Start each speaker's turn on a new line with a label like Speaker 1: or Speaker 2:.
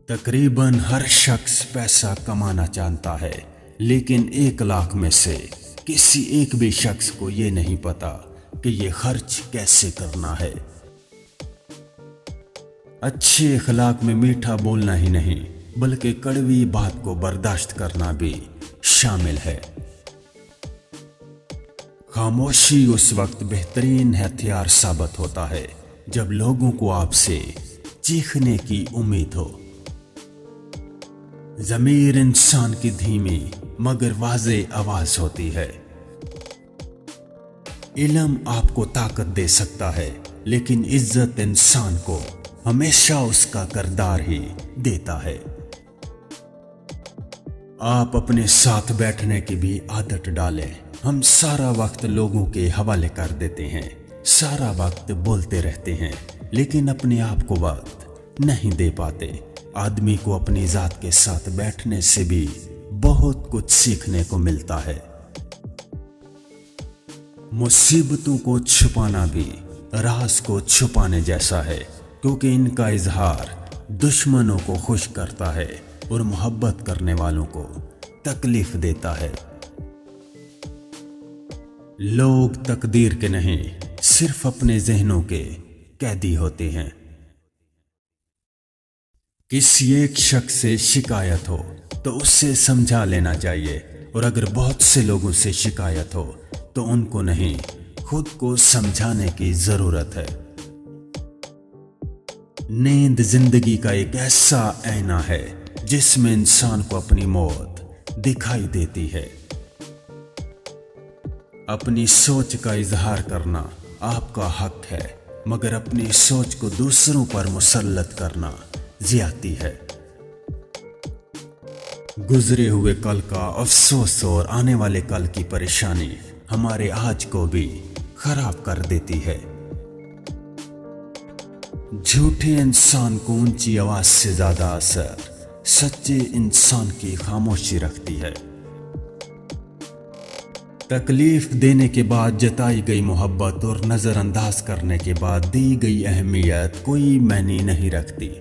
Speaker 1: तकरीबन हर शख्स पैसा कमाना चाहता है, लेकिन 1 लाख में से किसी एक भी शख्स को ये नहीं पता कि ये खर्च कैसे करना है। अच्छे अखलाक में मीठा बोलना ही नहीं बल्कि कड़वी बात को बर्दाश्त करना भी शामिल है। खामोशी उस वक्त बेहतरीन हथियार साबित होता है जब लोगों को आपसे चीखने की उम्मीद हो। ज़मीर इंसान की धीमी मगर वाज़े आवाज होती है। इल्म आपको ताकत दे सकता है, लेकिन इज्जत इंसान को हमेशा उसका किरदार ही देता है। आप अपने साथ बैठने की भी आदत डालें। हम सारा वक्त लोगों के हवाले कर देते हैं, सारा वक्त बोलते रहते हैं, लेकिन अपने आप को वक्त नहीं दे पाते। आदमी को अपनी जात के साथ बैठने से भी बहुत कुछ सीखने को मिलता है। मुसीबतों को छुपाना भी राज को छुपाने जैसा है, क्योंकि इनका इजहार दुश्मनों को खुश करता है और मोहब्बत करने वालों को तकलीफ देता है। लोग तकदीर के नहीं, सिर्फ अपने जहनों के कैदी होते हैं। किसी एक शख्स से शिकायत हो तो उससे समझा लेना चाहिए, और अगर बहुत से लोगों से शिकायत हो तो उनको नहीं, खुद को समझाने की जरूरत है। नींद जिंदगी का एक ऐसा आईना है जिसमें इंसान को अपनी मौत दिखाई देती है। अपनी सोच का इजहार करना आपका हक है, मगर अपनी सोच को दूसरों पर मुसल्लत करना ज्यादती है। गुजरे हुए कल का अफसोस और आने वाले कल की परेशानी हमारे आज को भी खराब कर देती है। झूठे इंसान को ऊंची आवाज से ज्यादा असर सच्चे इंसान की खामोशी रखती है। तकलीफ देने के बाद जताई गई मोहब्बत और नजरअंदाज करने के बाद दी गई अहमियत कोई मायने नहीं रखती।